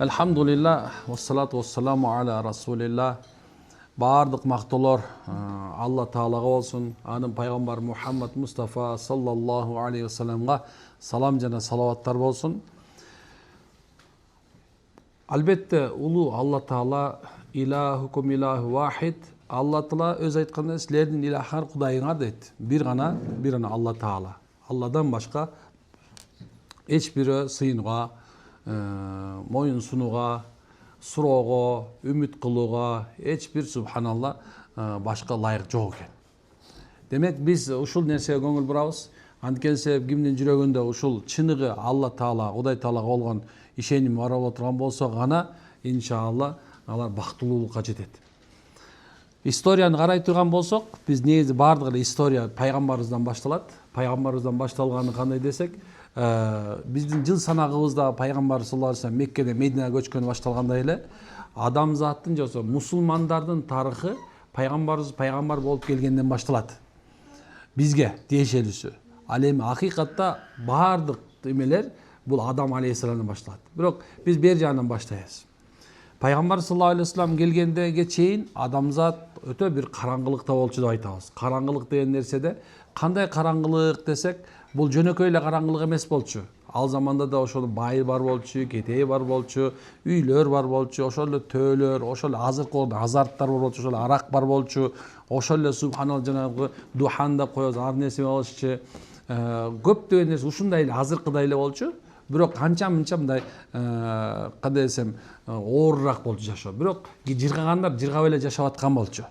Elhamdülillah ve salatu ve selamu ala Rasulillah. Bardıq maqtolar Allah Taalaga olsun. Anın Peygamber Muhammed Mustafa sallallahu aleyhi ve sellem'ga salam jana salavatlar bolsun. Albatta ulu Allah Taala ilahukum ilahu vahid. Allah Taala öz aytkanda sizlerдің ilahар Kudayыңар deydi. Bir gana Allah Taala. Allah'dan başka hiçbiri sıyınğa, moyun sunuğa, suroğu, ümit kılığa, hiçbir subhanallah başka layık жоқ eкен. Demek biz uşul nersege көңүл бурабыз. Анткени себеп кимдин жүрөгүндө ушул чыныгы Allah Taala, Кудай Таалага болгон ишеним бар отурган болсо гана иншалла алар бактылуулукка жетет. Историяны карай турган болсок, биз негизи бардыгы история пайгамбарыбыздан башталат. Пайгамбарыбыздан башталганы кандай десек, биздин жыл санагыбызда пайгамбар саллаллаху алейхи вассалам Меккеде Мединага көчкөнү башталгандай эле адамзаттын жосо мусулмандардын тарыхы пайгамбарыбыз пайгамбар болуп келгенден башталат. Бизге тиешелүүсү. Ал эми акыйкатта бардык эмелер бул Адам алейхиссаламдан башталат. Бирок биз бер жагынан баштайбыз. Пайгамбар саллаллаху алейхи вассалам келгендеге чейин адамзат өтө бир караңгылыкта болчу деп айтабыз. Караңгылык деген нерседе кандай караңгылык десек, бул жөнөкөй эле караңгылык эмес болчу. Ал заманда да ошол бай бар болчу, кетеи бар болчу, үйлөр бар болчу, ошол эле төөлөр, ошол эле азыркы азарттар бар болчу, ошол эле арак бар болчу, ошол эле субханалла жанагы духанда коебуз, ар нерсе болчу. Көптөгөн нерсе ушундай эле азыркыдай эле болчу. Бирок канча-мынча мындай кандай десем оорураак болчу жашоо. Бирок жыргагандар жыргап эле жашап аткан болчу.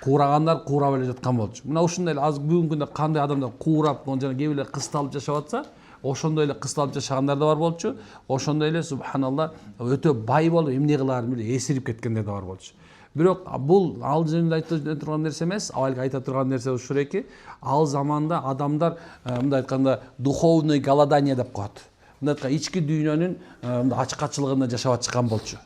Куурагандар куурап эле жаткан болчу. Мына ушундай эле аз бүгүнкү күндө кандай адамдар куурап, жана кээ бирler кысталып жашап атса, ошондой эле кысталып жашагандар да бар болчу. Ошондой эле субханалла өтө бай болуп эмне кыларын билбей эсирип кеткендер да бар болчу. Бирок бул ал жөнүндө айта турган нерсе эмес, абалки айта турган нерсе ушул эки. Ал заманда адамдар мындай айтканда духовный голодание деп коет. Мындай айтканда ички дүйнөнүн ачкачылыгында жашап атышкан болчу.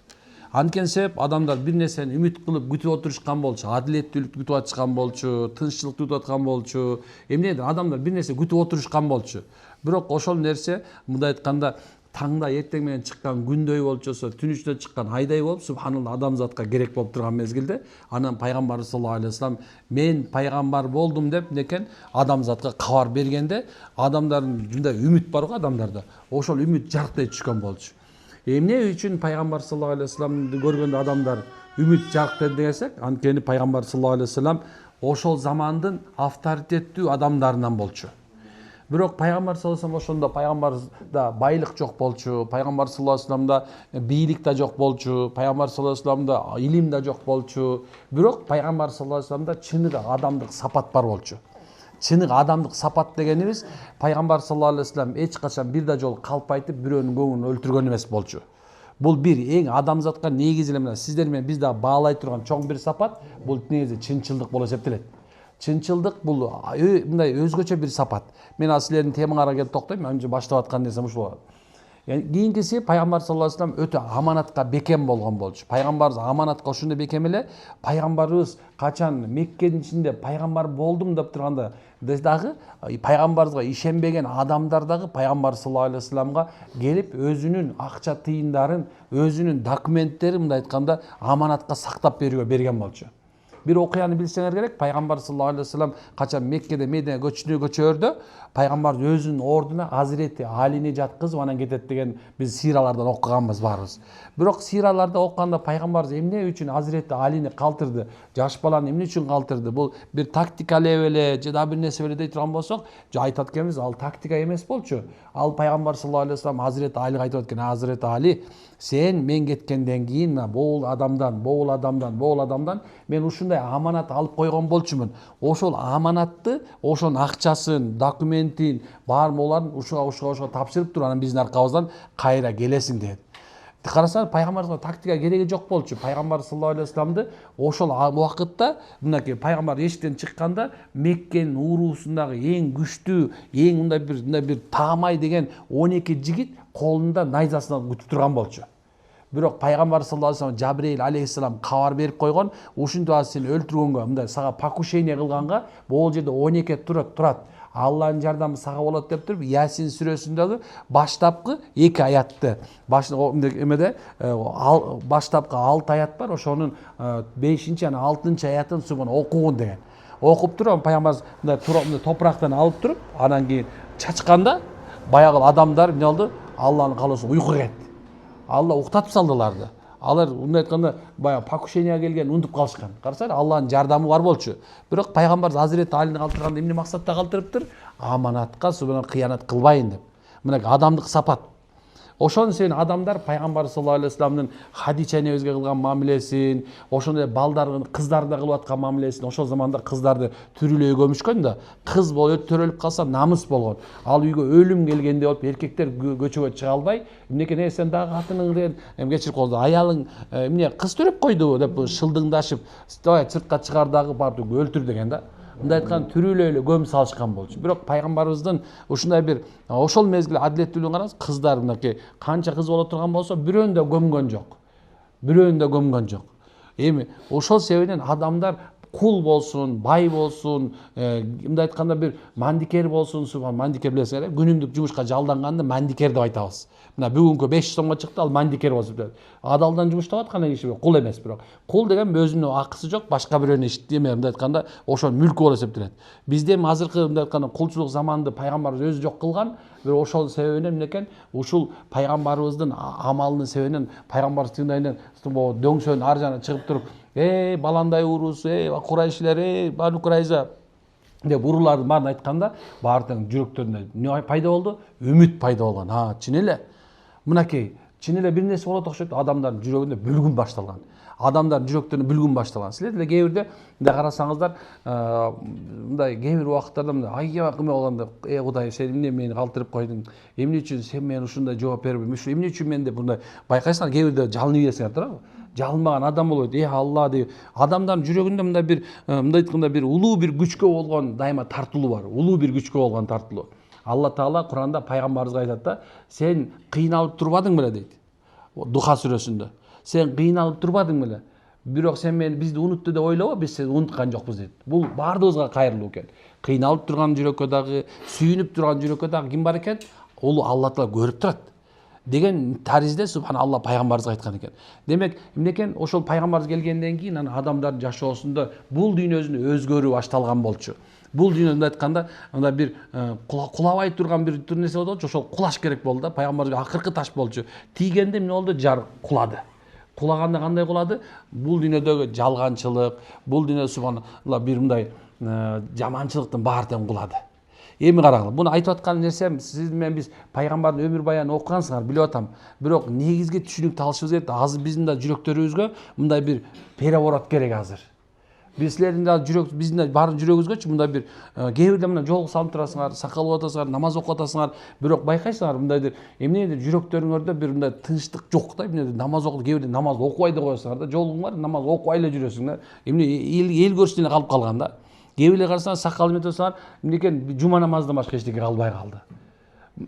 Анткени себеп адамдар бир нерсени үмүт кылып күтүп отурушкан болчу, адилеттүүлүктү күтүп атышкан болчу, тынччылыкты күтүп аткан болчу. Эмнедир адамдар бир нерсе күтүп отурушкан болчу. Бирок ошол нерсе мындай айтканда таңда эртең менен чыккан күндөй болчосо, түн ичинде чыккан айдай болуп, субханалла адамзатка керек болуп турган мезгилде, анан пайгамбар саллаллаху алейхи вассалам мен пайгамбар болдум деп некен адамзатка кабар бергенде, адамдардын мындай үмүт бар го адамдарда. Ошол үмүт жарктай түшкөн болчу. Эмне үчүн пайгамбар саллаллаху алейхи вассаламды көргөндө адамдар үмүт жаркты десек, анткени пайгамбар саллаллаху алейхи вассалам ошол замандын авторитеттүү адамдарынан болчу. Бирок пайгамбар саллаллаху алейхи вассалам ошондо пайгамбарда байлык жок болчу, пайгамбар саллаллаху алейхи вассаламда бийлик да жок болчу, пайгамбар саллаллаху алейхи вассаламда илим да жок болчу. Бирок пайгамбар саллаллаху алейхи вассаламда чыныгы адамдык сапат бар болчу. Чыныгы адамдык сапат дегенибиз пайгамбар саллаллаху алейхи вассалам эч качан бир да жолу калп айтып бирөөнүн көңүлүн өлтүргөн эмес болчу. Бул бир эң адамзатка негизи эле мына сиздер менен биз дагы баалай турган чоң бир сапат, бул негизи чынчылдык болуп эсептелет. Чынчылдык бул мындай өзгөчө бир сапат. Мен азыр силердин темаңарга келип токтойм, анча баштап аткан нерсем ушул болот. Кийинкиси пайгамбар саллаллаху алейхи вассалам өтө аманатка бекем болгон болчу. Пайгамбарыбыз аманатка ошондой бекем эле, пайгамбарыбыз качан Меккенин ичинде пайгамбар болдум деп турганда дагы пайгамбарыбызга ишенбеген адамдар дагы пайгамбар саллаллаху алейхи вассаламга келип өзүнүн акча тыйындарын, өзүнүн документтерин мындай айтканда аманатка сактап берүүгө берген болчу. Bir окуяны билсеңер керек, пайгамбар саллаллаху алейхи вассалам качан Меккеде Мединага көчөрдө, пайгамбар өзүнүн ордуна Азирети Алини жаткызып анан кетет деген биз сиралардан окуганбыз барыбыз. Бирок сираларда окуганда пайгамбарыбыз эмне үчүн Азирети Алини калтырды, жаш баланы эмне үчүн калтырды? Бул бир тактика эле же да бир нерсе эле дей турган болсок, айтат экенбиз, ал тактика эмес болчу. Ал пайгамбар саллаллаху алейхи вассалам Азирети Алиге айтып экен, Азирети Али, сен мен кеткенден кийин бул адамдан мен ушундай аманат алып койгон болчумун. Ошол аманатты, ошонун акчасын, документин бар боларын ушуга тапшырып туруп анан биздин аркабыздан кайра келесиң dedi. Карасаңар пайгамбарга тактика кереги жок болчу. Пайгамбар саллаллаху алейхи вассаламды ошол убакытта мынакей пайгамбар эшиктен чыкканда Меккенин уруусундагы эң күчтүү, эң мындай бир таамай деген 12 жигит колунда найзасынан күтүп турган болчу. Бирок пайгамбар саллаллаху алейхи вассалам Жабрейил алейхиссалам кабар берип койгон, ушинтип сени өлтүргөнгө, мындай сага покушение кылганга, бул жерде 12 турат. Алланын жардамы сага болот деп туруп Ясин сүрөсүндөгү баштапкы 2 аятты эмеде баштапкы 6 аят бар, ошонун 5 жана 6 аятын субан окугун деген. Окуп туруп пайгамбарыбыз мындай топурактан алып туруп, анан кийин чачканда баягы адамдар эмне болду? Алланын каалоосу уйкуга кетти. Алла уктатып салдыларды. Алар мындай айтканда баягы покушенияга келген унутуп калышкан. Карасаңар, Алланын жардамы бар болчу. Бирок пайгамбарыбыз Азирети Алини калтырганда эмне максатта калтырыптыр? Аманатка субан кыянат кылбайын деп. Мына адамдык сапат. Ошону сен адамдар пайгамбар саллаллаху алейхи вассаламдын Хадича энебизге кылган мамилесин, ошондой балдардын, кыздардын да кылып аткан мамилесин, ошол заманда кыздарды түрүлөй көмүшкөн да, кыз болуп төрөлүп калса намыс болгон. Ал үйгө өлүм келгенде болуп, эркектер көчөгө чыга албай, эмнеке сен дагы катының деген кечирип койду. Аялың эмне кыз төрөп койду деп шылдыңдашып, давай сыртка чыгар дагы барды өлтүр деген да. Мындай айткан түрүлөй эле көм салышкан болчу. Бирок пайгамбарыбыздын ушундай бир ошол мезгил адилеттүүлүгүн караңыз, кыздар мынакей канча кыз боло турган болсо, бирөөнү да көмгөн жок. Бирөөнү да көмгөн жок. Эми ошол себептен адамдар кул болсун, бай болсун, мындай айтканда бир мандикер болсун, субхан, мандикер билесиңер, күнүмдүк жумушка жалданганды мандикер деп айтабыз. Мына бүгүнкү 500 сомго чыкты, ал мандикер болуп атат. Адалдан жумуштап аткан киши кул эмес, бирок кул деген өзүнүн акысы жок, башка бирөөнүн иштеме, мындай айтканда ошо мүлкү болуп эсептелет. Бизде эми азыркы мындай айтканда кулчулук заманды пайгамбарыбыз өзү жок кылган, бирок ошол себебинен эмне экен? Ушул пайгамбарыбыздын амалынын себебинен пайгамбарыбыз тыңдайын дөңсөнүн ар жагына чыгып туруп, баландай урус, Курайшилер, Бану Курайза деп уруулардын баарын айтканда, баардын жүрөктөрүндө эмне пайда болду? Үмүт пайда болгон. Чын эле. Мынакей, чын эле бир нерсе болот окшойт, адамдардын жүрөгүндө бүлгүн башталган. Адамдардын жүрөктөрүндө бүлгүн башталган. Силер деле кээ бирде мындай карасаңыздар, мындай кээ бир убакыттарда мындай аябак эме болгондо, Кудай, сен эмне мени калтырып койдуң? Эмне үчүн сен менен ушундай жооп бербейм? Эмне үчүн мен деп мындай байкайсыңар, кээ бирде жалынып ийесиңер туурабы? Жалынбаган адам болот. Алла деп адамдардын жүрөгүндө мындай бир мындай айтканда бир улуу бир күчкө болгон дайыма тартылуу бар. Улуу бир күчкө болгон тартылуу. Алла Таала Куранда пайгамбарыбызга айтат да, сен кыйналып турбадың беле дейт. Духа сүрөсүндө. Сен кыйналып турбадың беле? Бирок сен бизди унутту деп ойлобо, биз сени унуткан жокпуз дейт. Бул баардыгыбызга кайрылуу экен. Кыйналып турган жүрөккө дагы, сүйүнүп турган жүрөккө дагы ким бар экен? Ол Алла Таала көрүп турат деген таризде субханалла пайгамбарыбызга айткан экен. Демек, эмне экен? Ошол пайгамбарыбыз келгенден кийин анан адамдардын жашоосунда бул дүйнөсүн өзгөрүү башталган болчу. Бул дүйнөдө айтканда мындай бир кулабай турган бир нерсе болчу, ошол кулаш керек болду да. Пайгамбарыбызга акыркы таш болчу. Тийгенде эмне болду? Жар кулады. Кулаганда кандай кулады? Бул дүйнөдөгү жалганчылык, бул дүйнөдө субханалла бир мындай жаманчылыктын баардыгын кулады. Эми караңыз, буну айтып аткан нерсем, сиз менен биз пайгамбардын өмүр баянын окугансыңар, билип атам. Бирок негизги түшүнүк алышыбыз керек. Азыр биздин да жүрөктөрүбүзгө мындай бир переворот керек азыр. Силердин да биздин баардык жүрөгүбүзгөчү мындай бир кээ бирде мына жолго салып турасыңар, сакал болуп атасыңар, намаз окуп атасыңар, бирок байкайсыңар мындайдыр эмнедир жүрөктөрүңөрдө бир мындай тынчтык жок да, эмнедир намаз окуп, кээ бирде намаз окубай да коесуңар да, жолуң бар, намаз окубай эле жүрөсүң да. Эмне эл көрүштүнө калып калган да. Кээ бирде карасаңар, сакал эметесиңар, эмнекен жума намаздан башка эчтеке калбай калды.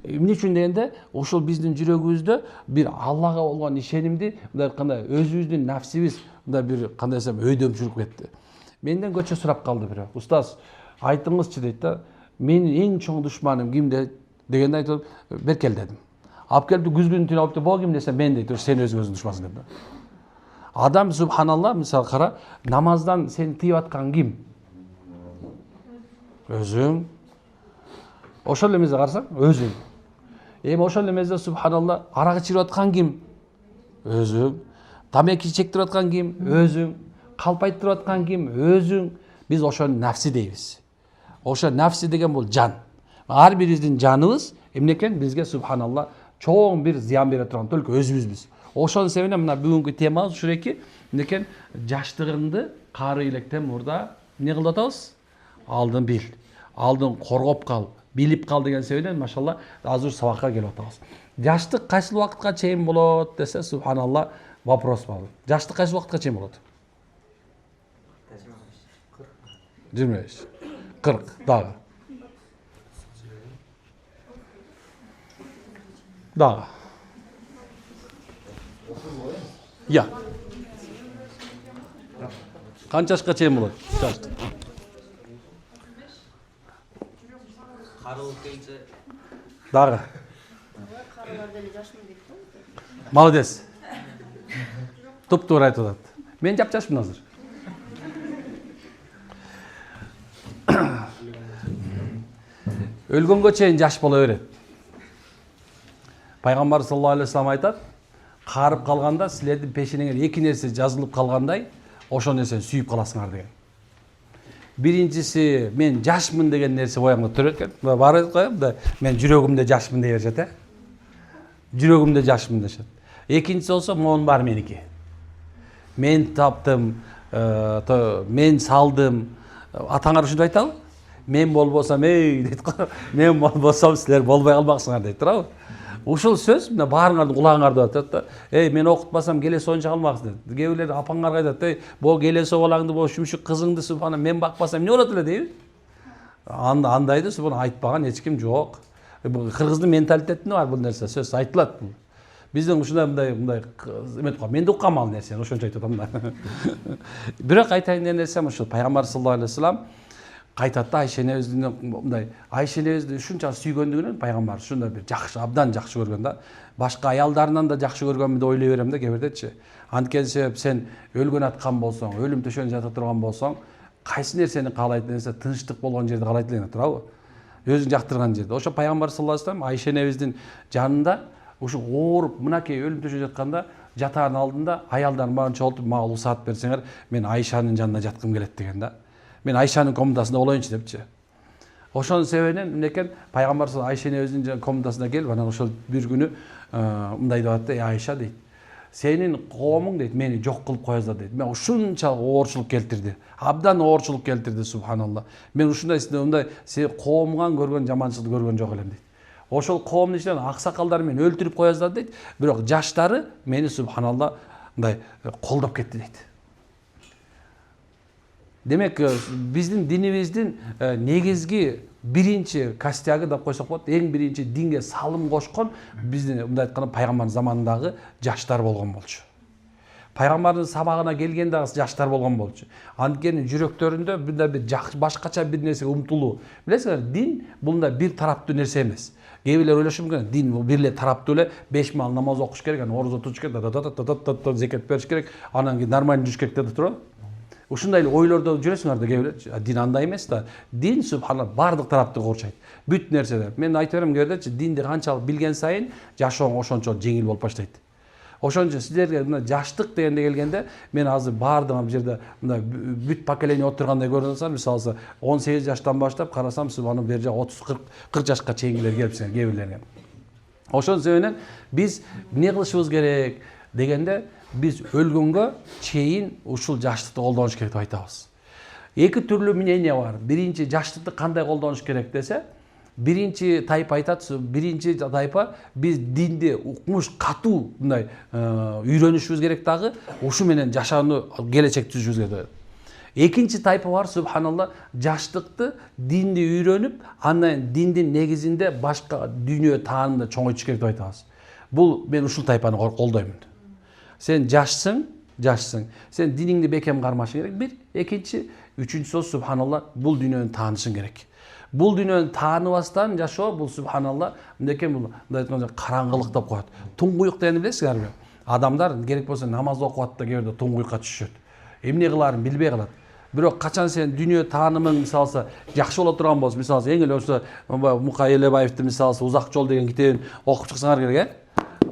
Эмне үчүн дегенде, ошол биздин жүрөгүбүздө бир Аллага болгон ишенимди, мындай айтканда өзүбүздүн нафсибиз мындай бир кандай десем өйдөмчүлүк кетти. Менден көчө сурап калды бирөө. Устаз, айтыңызчы дейт да. Менин эң чоң душманым ким дегенде айтып, Беркел дедим. Алып келип күзгүнүн түнү алып бул ким десе, мен дейт, сен өзүңөзүң душмансың деп да. Адам субханалла, мисалы кара, намаздан сени тыйып аткан ким? Өзүң. Ошол эле мезде карасаң, өзүң. Эми ошол эле мезде субханалла, арак ичирип аткан ким? Өзүң. Тамеки чектирип аткан ким? Өзүң. Калпайтырып аткан ким? Өзүң. Биз ошону нафси дейбиз. Ошо нафси деген бул жан. Ар бирибиздин жаныбыз эмне экен? Бизге субханалла чоң бир зыян бере турган только өзүбүзбүз. Ошонун себебинен мына бүгүнкү темабыз ушул эки. Эмне экен? Жаштыгыңды кары илектен мурда эмне кылып атабыз? Алдын бил. Алдын коргоп кал, билип кал деген себептен машалла азыр сабакка келип атабыз. Жаштык кайсыл убакытка чейин болот десе, субханалла, вопрос бар. Жаштык кайсыл убакытка чейин болот? 25, 40 дагы. Дагы. Я. Канча жашка чейин болот? Карылып келсе. Дагы. Карылар деле жашмын дейт да. Молодец. Туп-туура айтып атат. Мен жап-жашмын азыр. Өлгөнгө чейин жаш бола берет. Пайгамбар саллаллаху алейхи вассалам айтат, карып калганда силердин пешенеңер эки нерсе жазылып калгандай, ошол нерсени сүйүп каласыңар деген. Биринчиси мен жашмын деген нерсе боюңда турат экен. Бар коем да мен жүрөгүмдө жашмын дей беришет, жүрөгүмдө жашмын дешет. Экинчиси болсо могун бар меники. Мен таптым, мен салдым. Атаңар ушинтип айтабы? Мен болбосам, дейт го. Мен болбосам силер болбой калмаксыңар дейт турабы? Ушул сөз мына баарыңардын кулагыңарда атат да. Мен окутпасам келесі ойынча калмаксың дейт. Кээ бирлер апаңарга айтат, бул келесі балаңды, бул шүмшүк кызыңды субхана мен бакпасам эмне болот эле дейби? Андайды субхана айтпаган эч ким жок. Кыргыздын менталитетинде бар бул нерсе, сөз айтылат бул. Биздин ушундай мындай эмет го. Мен уккам ал нерсени, ошончо айтып атам да. Бирок айтайын деген нерсем ушул. Пайгамбар саллаллаху алейхи вассалам кайтат да Айша энебиздин мындай Айша энебизди ушунча сүйгөндүгүнөн пайгамбар ушундай бир жакшы, абдан жакшы көргөн да. Башка аялдарынан да жакшы көргөнмү деп ойлой берем да кээ бирдечи. Анткени себеп сен өлгөн аткан болсоң, өлүм төшөгүндө жата турган болсоң, кайсы нерсени каалайт десе, тынчтык болгон жерди каалайт элең, туурабы? Өзүң жактырган жерде. Ошо пайгамбар саллаллаху алейхи вассалам Айша энебиздин жанында ушу ооруп, мынакей өлүм төшөгүндө жатканда жатаардын алдында аялдарын баарын чогултуп, мага уруксаат берсеңер, мен Айшанын жанына жаткым келет деген да. Мен Айшанын комнатасында болоюнчу депчи. Ошонун себебинен мынекен пайгамбар Айша энебиздин комнатасына келип, анан ошол бир күнү мындай деп атты, Айша дейт. Сенин коомуң дейт, мени жок кылып коёсуңар дейт. Мен ушунчалык оорчулук келтирди. Абдан оорчулук келтирди, субханалла. Мен ушундай мындай коомуңан көргөн жаманчылыкты көргөн жок элем дейт. Ошол коомдун ичинен аксакалдары мени өлтүрүп коёсуңар дейт. Бирок жаштары мени субханалла мындай колдоп кетти дейт. Демек, биздин динибиздин негизги биринчи костягы деп койсок болот, эң биринчи динге салым кошкон биздин мындай айтканда пайгамбардын заманындагы жаштар болгон болчу. Пайгамбардын сабагына келген дагы жаштар болгон болчу. Анткени жүрөктөрүндө мындай бир башкача бир нерсеге умтулуу. Билесиңер, дин бул да бир тараптуу нерсе эмес. Кээ бирлер ойлошу мүмкүн, дин бул бир эле тараптуу эле 5 маал намаз окуш керек, анан оруз тутуш керек, зекет бериш керек, анан кийин нормально жүрүш керек деп турат. Ушундай эле ойлордо жүрөсүңөр да кээ бирлер. Дин андай эмес да. Дин субханалла бардык тарапты корчойт. Бүт нерседе. Мен айта берем кээ бирлерчи, динди канчалык билген сайын жашооң ошончо жеңил болуп баштайт. Ошон үчүн силерге мына жаштык дегенде келгенде, мен азыр бардыгым жерде мына бүт поколение отургандай көрүнүп атсам, мисалы 18 жаштан баштап карасам, субханалла бер жак 30-40 жашка чейингилер келипсиңер кээ бирлерге. Ошон себебинен биз эмне кылышыбыз керек дегенде, биз өлгөнгө чейин ушул жаштыкты колдонуш керек деп айтабыз. Эки түрлүү мнение бар. Биринчи жаштыкты кандай колдонуш керек десе, биринчи тайпа айтат, биринчи тайпа биз динди укмуш катуу мындай үйрөнүшүбүз керек дагы, ушу менен жашоону келечек түзүшүбүз керек. Экинчи тайпа бар, субханалла, жаштыкты динди үйрөнүп, андан диндин негизинде башка дүйнө таанымда чоңойтуш керек деп айтабыз. Бул мен ушул тайпаны колдоймун. Сен жашсың. Сен диниңди бекем кармашың керек. Бир, экинчи, үчүнчүсү субханалла, бул дүйнөнү таанышың керек. Бул дүйнөнү тааныбастан жашоо, бул субханалла, мындай мындай айтканда караңгылык деп коет. Туңгуйук дегенди билесиңерби? Адамдар керек болсо намаз окуп атты, кээ бирде туңгуйукка түшүшөт. Эмне кылаарын билбей калат. Бирок качан сен дүйнө таанымың мисалы жакшы боло турган болсо, мисалы эң эле ошо Мукай Элебаевдин мисалы Узак жол деген китебин окуп чыксаңар керек,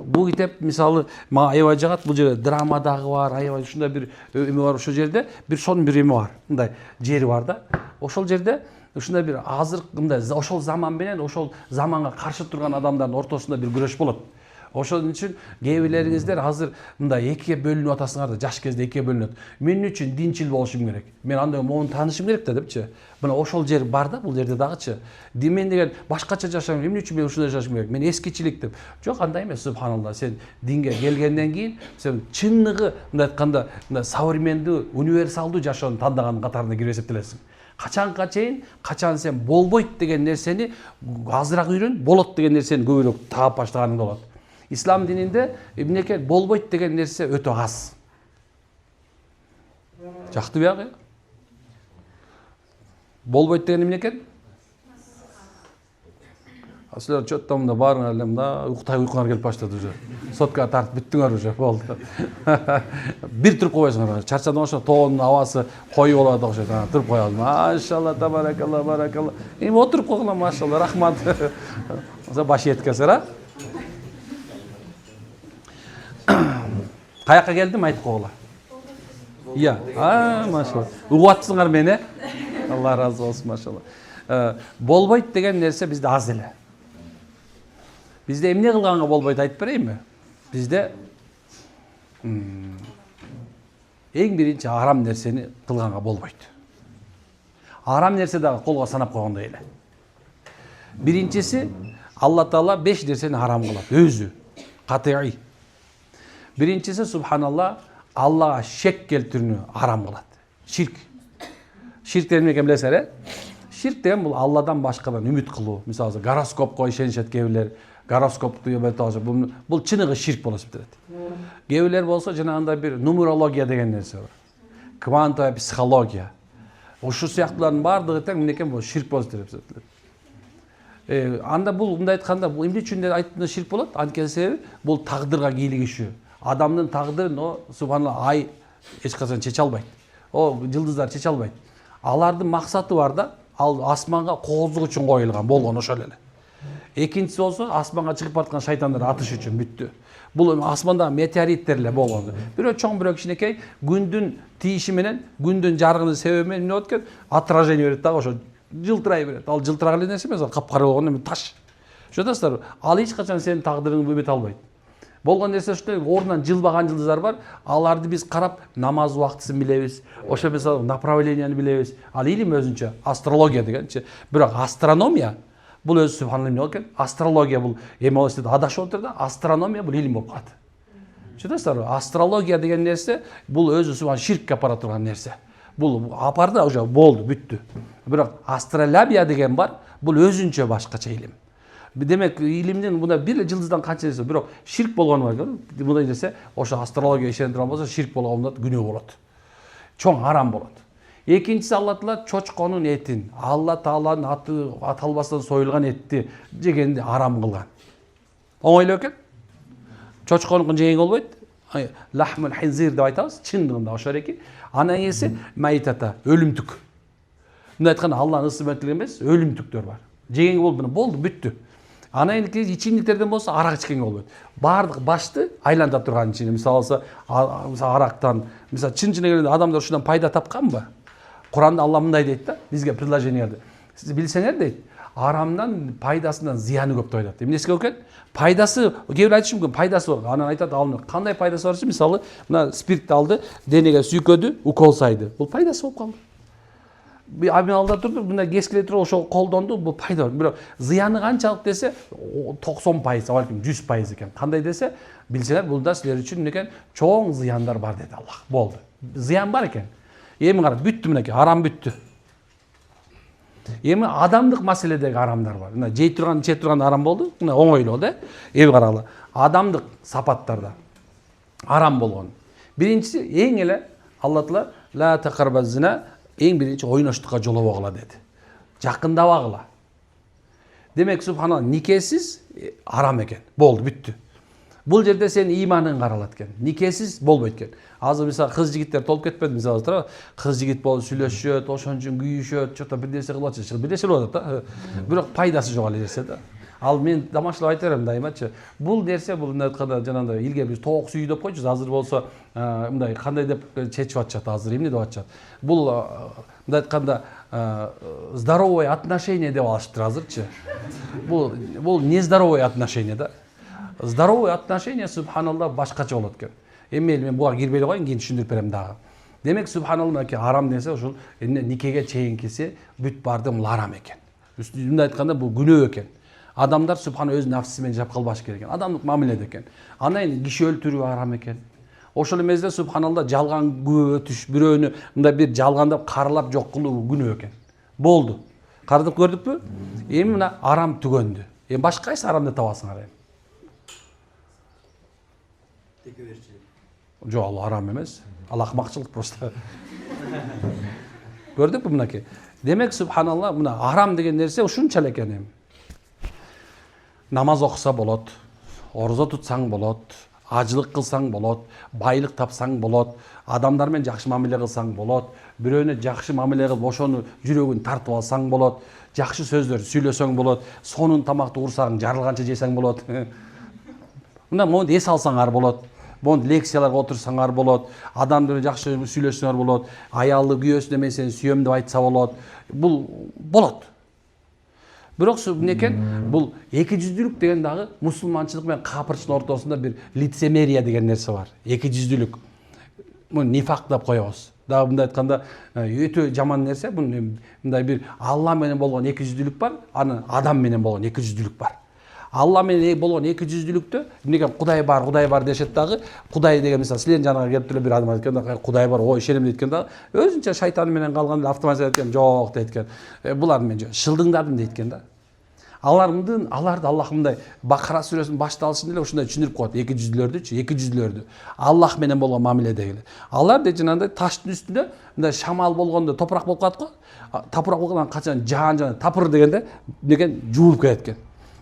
Бул китеп мисалы мага аябай жагат. Бул жерде драма дагы бар, аябай ушундай бир эме бар. Ошол жерде бир сонун бир эме бар. Мындай жери бар да. Ошол жерде ушундай бир азыр мындай ошол заман менен ошол заманга каршы турган адамдардын ортосунда бир күрөш болот. Ошон үчүн кээ бирлериңиздер азыр мындай экиге бөлүнүп атасыңар да, жаш кезде экиге бөлүнөт. Мен үчүн динчил болушум керек. Мен андай моун таанышым керек да депчи. Мына ошол жер бар да, бул жерде дагычы. Мен деген башкача жашайм, эмне үчүн мен ушундай жашашым керек? Мен эскичилик деп. Жок, андай эмес, субханалла. Сен динге келгенден кийин сен чынныгы мындай айтканда современдүү, универсалдуу жашоону тандаган катарына кирип эсептелесиң. Качанга чейин, качан сен болбойт деген нерсени азыраак үйрөн, болот деген нерсени көбүрөөк таап баштаганың болот. Ислам дининде эмнеке болбойт деген нерсе өтө аз. Жакты бияк? Болбойт деген эмне экен? Силер чөттө мында барыңар эле мында уйкуңар келип баштады уже. Соткага тартып бүттүңөр уже болду. Бир туруп койбойсуңар. Чарчадың ошо тоонун абасы коюп болот окшойт. Туруп коебуз. Машалла, табаракалла, баракалла. Эми отуруп койгула, машалла, рахмат. Баш эткесер, а? Каяка келдим, айтып койгула. Iya, maşallah. Uğatsınlar meni. Allah razı olsun maşallah. Bolboyt деген нерсе бизде аз эле. Бизде эмне кылганга болбойт айтып берейинби? Бизде эң биринчи арам нерсени кылганга болбойт. Арам нерсе дагы колго санап койгондой эле. Биринчиси Алла Таала 5 нерсени арам кылат, өзү. Катыи. Биринчиси субханалла Аллага шек келтирүүнү арам кылат. Ширк. Ширк деген эмне билесиңер, э? Ширк деген бул Алладан башкадан үмүт кылуу. Мисалы, гороскопко ишенишет кээбилер. Гороскопту бул чыныгы ширк болуп эсептелет. Кээбилер болсо жанагындай бир нумерология деген нерсе бар. Квантовая психология. Ушул сыяктуулардын баардыгы тең эмнекен бул ширк болуп эсептелет. Анда бул мындай айтканда бул эмне үчүн айтымда ширк болот? Анткени себеби бул тагдырга кийлигишүү. Адамдын тагдырын субханалла ай эч качан чече албайт. Жылдыздар чече албайт. Алардын максаты бар да, ал асманга кооздук үчүн коюлган болгон ошол эле. Экинчиси болсо асманга чыгып бараткан шайтандар атыш үчүн бүттү. Бул асмандагы метеориттер эле болгон. Бирөө чоң, бирөө кичинекей күндүн тийиши менен, күндүн жарыгынын себеби менен эмне болот экен? Отражение берет дагы ошо жылтырай берет. Ал жылтыраган нерсе эмес, капкара болгон эме таш. Ошотасыздар, ал эч качан сенин тагдырыңды өбөтө албайт. Болгон нерсе ушундай ордунан жылбаган жылдыздар бар. Аларды биз карап намаз убактысын билебиз. Ошо мисалы направленияны билебиз. Ал илим өзүнчө астрология дегенчи. Бирок астрономия бул өзү субханалла эмне болот экен? Астрология бул эме болуп эсептелет, адашып отур да, астрономия бул илим болуп калат. Ошотосуздарбы? Астрология деген нерсе бул өзү субхан ширкке апара турган нерсе. Бул апарды уже болду, бүттү. Бирок астролябия деген бар, бул өзүнчө башкача илим. Демек илимдин мына бир жылдыздан канча нерсе, бирок ширк болгону бар. Мындай нерсе ошо астрология ишенип турган болсо ширк болгондо күнөө болот. Чоң арам болот. Экинчиси Алла Таала чочконун этин, Алла Тааланын аты аталбастан союлган этти жегенди арам кылган. Оңойлуу экен. Чочконун жегенге болбойт. Лахмул хинзир деп айтабыз, чындыгында ошо эки. Анан эси майтата, өлүмтүк. Мындай айтканда Алланын ысы менен эмес, өлүмтүктөр бар. Жегенге болду, бүттү. Анан кийин ичимдиктерден болсо арак ичкенге болбойт. Баардык башты айланта турган ичини, мисалы арактан, мисалы чын-чын келгенде адамдар ушундан пайда тапканбы? Куранда Алла мындай дейт да, бизге предложение берди. Сиз билсеңер дейт, арамдан пайдасынан зыяны көп деп айтат. Эмнеси көп экен? Пайдасы, кээбир айтышы мүмкүн, пайдасы бар. Анан айтат, ал кандай пайдасы бар? Мисалы, мына спиртти алды, денеге сүйкөдү, укол сайды. Бул пайдасы болуп калды. Мен алда турдум, мына кескиле туруп ошол колдонду, бул пайда бар. Бирок зыяны канчалык десе 90%, балким 100% экен. Кандай десе, билсеңер, бул да силер үчүн экен чоң зыяндар бар деди Аллах. Болду. Зыян бар экен. Эми кара, бүттү мынакей, арам бүттү. Эми адамдык маселедеги арамдар бар. Мына жей турган, иче турган арам болду. Мына оңойлоо да. Эми карагыла. Адамдык сапаттарда арам болгон. Биринчиси эң эле Алла Таала ла тақарбаз зина, эң биринчи ойноштукка жолобогула деди. Жакындабагыла. Демек субханалла никесиз арам экен. Болду, бүттү. Бул жерде сенин иманың каралат экен. Никесиз болбойт экен. Азыр мисалы кыз жигиттер толуп кетпеди, мисалы тура кыз жигит болуп сүйлөшүшөт, ошон үчүн күйүшөт, чота бир нерсе кылып атышат, бир нерсе болуп атат да. Бирок пайдасы жок ал нерсе да. Ал мен тамашалап айта берем дайымачы. Бул нерсе бул мындай айтканда жанагындай илгери биз тоок сүйүү деп койчубуз, азыр болсо мындай кандай деп чечип атышат азыр, эмне деп атышат. Бул мындай айтканда здоровое отношение деп алышыптыр азырчы. Бул нездоровое отношение да. Здоровое отношение субханалла башкача болот экен. Эми мен буга кирбей эле коеюн, кийин түшүндүрүп берем дагы. Демек субханалла мынакей арам нерсе ушул никеге чейинкиси бүт бардыгы арам экен. Мындай айтканда бул күнөө экен. Адамдар субхана өз нафсысы менен жап калбаш керек экен. Адамдык мамиледе экен. Анан кийин киши өлтүрүү арам экен. Ошол эмеде субханалла жалган күбө өтүш, бирөөнү мындай бир жалгандап каралап жок кылуу күнөө экен. Болду. Кардып көрдүкпү? Эми мына арам түгөндү. Эми башка кайсы арамды табасыңар эми? Жок, ал арам эмес. Ал акмакчылык просто. Көрдүкпү мынакей? Демек субханалла мына арам деген нерсе ушунчалык экен эми. намаз окуса болот, орозо тутсаң болот, ажылык кылсаң болот, байлык тапсаң болот, адамдар менен жакшы мамиле кылсаң болот, бирөөнө жакшы мамиле кылып ошону жүрөгүн тартып алсаң болот, жакшы сөздөр сүйлөсөң болот, сонун тамакты курсаң жарылганча жесең болот. Мына мону эс алсаңар болот. Бон лекцияларга отурсаңар болот, адамдар менен жакшы сүйлөшсөңөр болот, аялы күйөөсүнө мен сени сүйөм деп айтса болот. Бул болот. Бирок мынекен бул эки жүздүүлүк деген дагы мусулманчылык менен капырчылык ортосунда бир лицемерия деген нерсе бар. Эки жүздүүлүк. Муну нифак деп коебуз. Дагы мындай айтканда өтө жаман нерсе. Мындай бир Алла менен болгон эки жүздүүлүк бар, анан адам менен болгон эки жүздүүлүк бар. Алла менен болгон эки жүздүүлүктө эмнеге Кудай бар дешет дагы. Кудай деген мисалы силердин жаныңа келип туруп бир адам айтканда Кудай бар, ой ишенем дейт экен дагы. Өзүнчө шайтаны менен калган автоматика айткан жок дейт экен. Булар мен шылдыңдадым дейт экен да. Аларды Аллах мындай Бакара сүрөсүнүн башталышында эле ушундай түшүндүрүп коет. Эки жүздүүлөрдү. Аллах менен болгон мамиледеги. Алар да жанагындай таштын үстүнө мындай шамал болгондо топурак болуп калат го. Топурак болгондон качан жаан тапыр дегенде деген жуулуп кетет экен.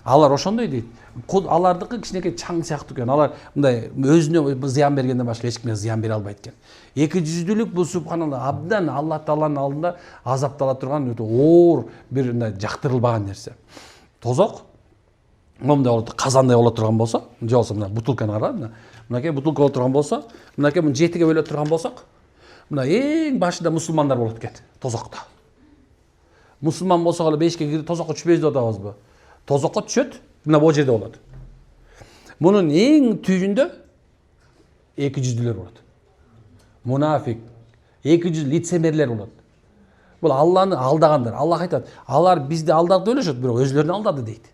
Алар ошондой дейт. Алардыкы кичинекей чаң сыяктуу экен. Алар мындай өзүнө зыян бергенден башка эч кимге зыян бере албайт экен. Эки жүздүүлүк бул субханалла абдан Алла Тааланын алдында азаптала турган өтө оор бир мындай жактырылбаган нерсе. Тозок момундай болот, казандай боло турган болсо, же болбосо мына бутылканы карагы, мынакей бутылка боло турган болсо, мынакей муну жетиге бөлө турган болсок, мына эң башында мусулмандар болот экен тозокто. Мусулман болсок эле бешикке кирип тозокко түшпөйбүз деп атабызбы? Тозокко түшөт, мына бул жерде болот. Мунун эң түйүндө эки жүздүүлөр болот. Мунафик, эки жүз лицемерлер болот. Бул Алланы алдагандар. Аллах айтат, алар бизди алдады деп ойлошот, бирок өзлөрүн алдады дейт.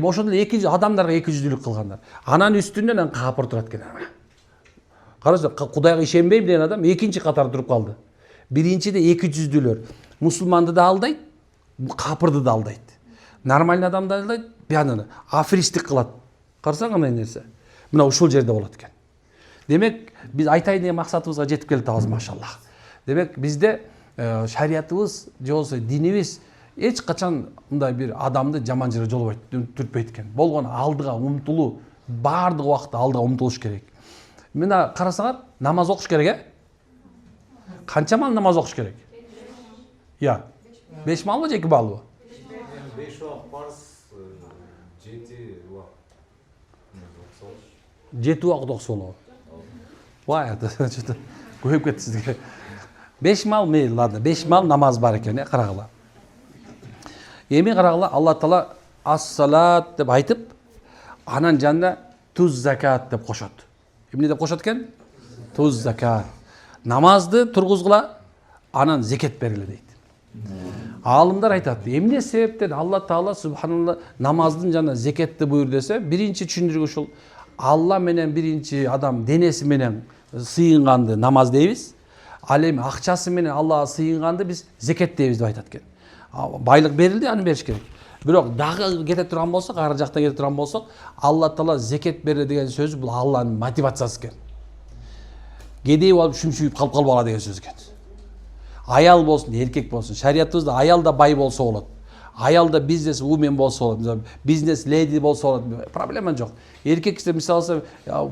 Ошондо эки адамдарга эки жүздүүлүк кылгандар. Анан үстүнөн капыр турат экен. Караңыздар, Кудайга ишенбейм деген адам экинчи катарда туруп калды. Биринчиде эки жүздүүлөр. Мусулманды да алдайт, капырды да алдайт. Нормальный адамды алдайт, бияны аферистик кылат. Карасаң кандай нерсе. Мына ушул жерде болот экен. Демек, биз айтайын деген максатыбызга жетип келатабыз, машаллах. Демек, бизде шариятыбыз, же болбосо динибиз эч качан мындай бир адамды жаман жерге жолбойт, түртпөйт экен. Болгон алдыга умтулуу, баардык убакытта алдыга умтулуш керек. Мына карасаңар, намаз окуш керек, э? Канча маал намаз окуш керек? Я. 5 маалбы же 2 маалбы? 5 убак парз, 7 убак. 7 убак окуса болобу? Вай, что-то көйүп кетти сизге. 5 маал мейли, ладно, 5 маал намаз бар экен, карагыла. Эми карагыла, Алла Таала ас-салат деп айтып, анан жанына туз закат деп кошот. Эмне деп кошот экен? Туз закат. Намазды тургузгула, анан зекет бергиле дейт. Алымдар айтат, эмне себептен Алла Таала субханалла намаздын жанына зекетти буйрур десе, биринчи түшүндүрүгү ушул. Алла менен биринчи адам денеси менен сыйынганды намаз дейбиз. Ал эми акчасы менен Аллага сыйынганды биз зекет дейбиз деп айтат экен. Байлык берилди, аны бериш керек. Бирок дагы кете турган болсок, ар жактан кете турган болсок, Алла Таала зекет бериле деген сөзү бул Алланын мотивациясы экен. Кедей болуп шүмшүйүп калып калбагыла деген сөз экен. Аял болсун, эркек болсун, шариятыбызда аял да бай болсо болот. Аял да бизнес умен болсо болот, бизнес леди болсо болот, проблема жок. Эркексе мисалы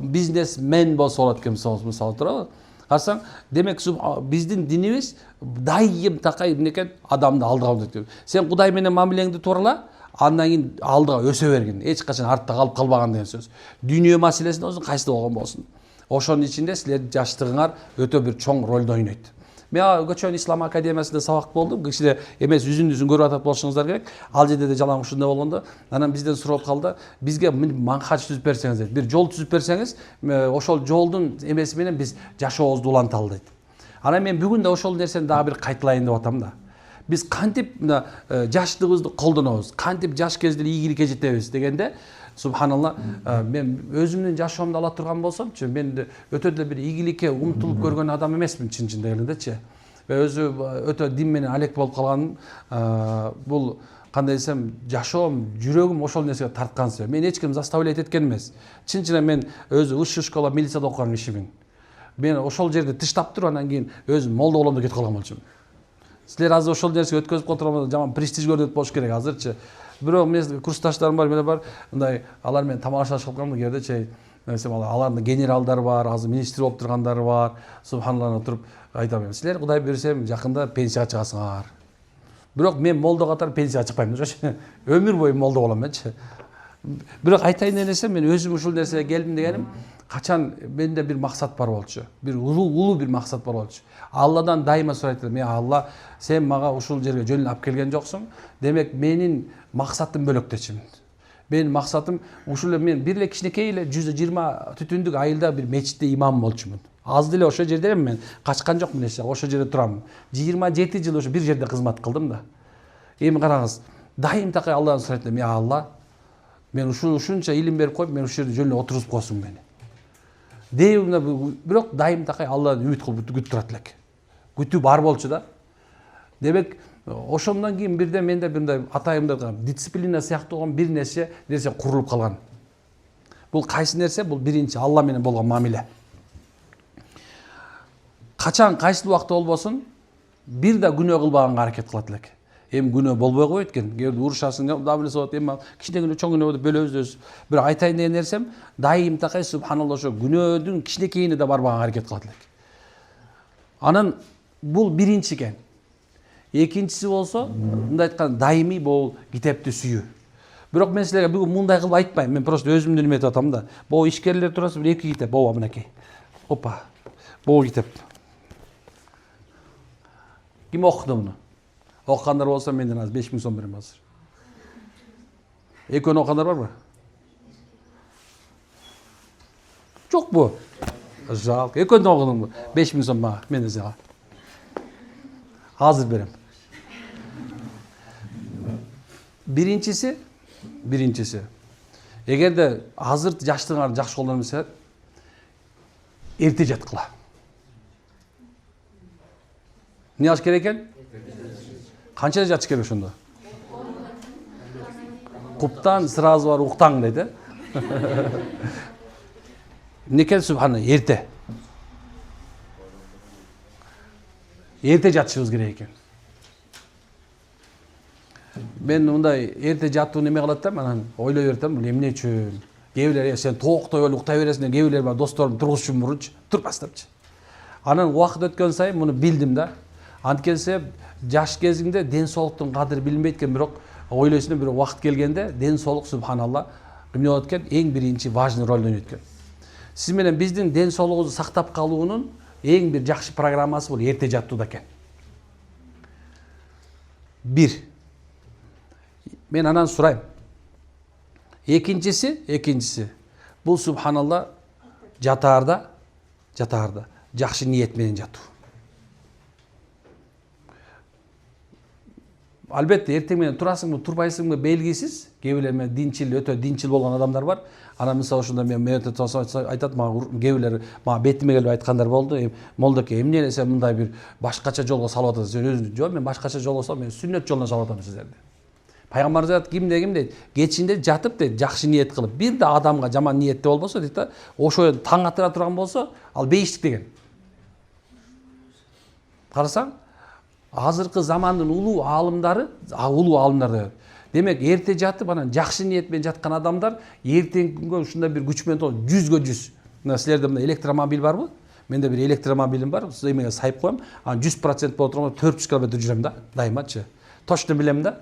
бизнесмен болсо болот экен, мисалы турабы? Карасаң, демек биздин динибиз дайым такай эмнекен адамды алдыга өткөн. Сен Кудай менен мамилеңди туурала, андан кийин алдыга өсө бергин. Эч качан артта калып калбаган деген сөз. Дүйнө маселесинде болсун, кайсы болгон болсун. Ошонун ичинде силердин жаштыгыңар өтө бир чоң ролду ойнойт. Мен Көчөн Ислам академиясында сабак болдум. Кичине эмес үзүндүзүн көрүп атат болушуңуздар керек. Ал жерде де жалаң ушундай болгондо, анан бизден сурап калды, бизге манхаж түзүп берсеңиз дейт. Бир жол түзүп берсеңиз, ошол жолдун эмеси менен биз жашообузду уланталы дейт. Анан мен бүгүн да ошол нерсени дагы бир кайталайын деп атам да. Биз кантип жаштыгыбызды колдонобуз, кантип жаш кезде ийгиликке жетебиз дегенде, субханалла, мен өзүмдүн жашоомду ала турган болсомчу, мен өтө деле бир ийгиликке умтулуп көргөн адам эмесмин чын дегендечи. Өзү өтө дин менен алек болуп калганым, бул кандай десем, жашоом, жүрөгүм ошол нерсеге тарткан себеп. Мен эч ким заставлять эткен эмес. Чын мен өзү высший школа милицияда окуган кишимин. Мен ошол жерде тыштап туруп, анан кийин өзүм молдо болом деп кетип калган болчумун. Силер азыр ошол нерсеге өткөзүп отурган жаман престиж көрүнөт болуш керек азырчы. Бирок мен курсташтарым бар, менде бар. Мындай алар менен тамак ашашып калгам кээде чей. Алардын генералдары бар, азыр министр болуп тургандары бар. Субханаллах туруп айтам, силер Кудай берсем жакында пенсияга чыгасыңар. Бирок мен молдо катары пенсияга чыкпайм деши. Өмүр бою молдо болом менчи. Бирок айтайын десем, мен өзүм ушул нерсеге келдим дегеним, качан менде бир максат бар болчу. Бир улуу бир максат бар болчу. Алладан дайыма сурайт элем, Алла, сен мага ушул жерге жөн эле алып келген жоксуң. Демек менин максатым бөлөктөчү. Менин максатым ушул эле, мен бир эле кичинекей эле 120 түтүндүк айылда бир мечитте имам болчумун. Аз деле ошол жерде мен качкан жокмун эч жака, ошол жерде турам. 27 жыл ошо бир жерде кызмат кылдым да. Эми караңыз, дайым такай Алладан сурайт элем, Алла, мен ушунча илим берип коюп, мен ушул жерде жөн эле отургузуп койсуң мени. Бирок дайым такай Алладан үмүт кылып күтүп турат элек. Күтүү бар болчу да. Демек, ошондон кийин бирден менде мындай атайымда дисциплина сыяктуу бир нерсе курулуп калган. Бул кайсы нерсе? Бул биринчи Алла менен болгон мамиле. Качан кайсыл убакта болбосун, бир да күнөө кылбаганга аракет кылат элек. Эми күнөө болбой коет экен. Кээде урушасың, дабыл болот, эми кичине күнөө, чоң күнөө деп бөлөбүз. Бирок айтайын деген нерсем, дайым такай субханалла ошо күнөөдүн кичинекейине да барбаганга аракет кылат элек. Анан бул биринчи экен. Экинчиси болсо, мындай айтканда даимий бул китепти сүйүү. Бирок мен силерге бүгүн мындай кылып айтпайм. Мен просто өзүмдүн эметип атам да. Бул ишкерлер турасыз, бир эки китеп, бул мынакей. Опа. Бул китеп. Ким окуду муну? Окугандар болсо менден азыр 5000 сом берем азыр. Экөөнү окугандар барбы? Жокпу? Жалко. Экөөнү окудуңбу? 5000 сом мага, менден сага. Азыр берем. Биринчиси, эгерде азыр жаштыгыңарды жакшы колдонбосо, эрте жаткыла. Эмне кылыш керек экен? Канчада жатыш керек ошондо? Куптан сразу бар уктаң дейт, Эмнекен субхана, эрте. Эрте жатышыбыз керек экен. Мен мындай эрте жатуу неме кылат да, анан ойлой берем, бул эмне үчүн? Кээ бирлер сен тооктой болуп уктай бересиң, кээ бирлер бар досторум тургузушум мурунчу, турбас депчи. Анан убакыт өткөн сайын муну билдим да. Анткенсе жаш кезиңде ден соолуктун кадыры билинбейт экен, бирок ойлойсуң, бирок убакыт келгенде ден соолук субханалла эмне болот экен? Эң биринчи важный роль ойнойт экен. Сиз менен биздин ден соолугубузду сактап калуунун эң бир жакшы программасы бул эрте жатууда экен. Бир. Мен анан сурайм. Экинчиси бул субханалла жатаарда жакшы ниет менен жатуу. Албетте эртең менен турасыңбы, турбайсыңбы белгисиз. Кээ бирлер менен динчил, өтө динчил болгон адамдар бар. Анан мисалы ошондо мен айтат, мага кээ бирлер мага бетиме келип айткандар болду. Молдоке, эмне эле сен мындай бир башкача жолго салып атасың? Сен өзүң, жок, мен башкача жолго салам, мен сүннөт жолуна салып атам сиздерди. Пайгамбарыбыз айтат, кимде дейт, кечинде жатып дейт, жакшы ниет кылып, бир да адамга жаман ниетте болбосо дейт да, ошо таң атыра турган болсо, ал бейиштик деген. Карасаң, азыркы замандын улуу аалымдары деп. Демек, эрте жатып, анан жакшы ниет менен жаткан адамдар эртеңки күнгө ушундай бир күч менен 100%. Мына силерде мына электромобиль барбы? Менде бир электромобилим бар, эмеге сайып коем, анан 100% боло турган 400 км жүрөм да, дайымачы. Точно билем да.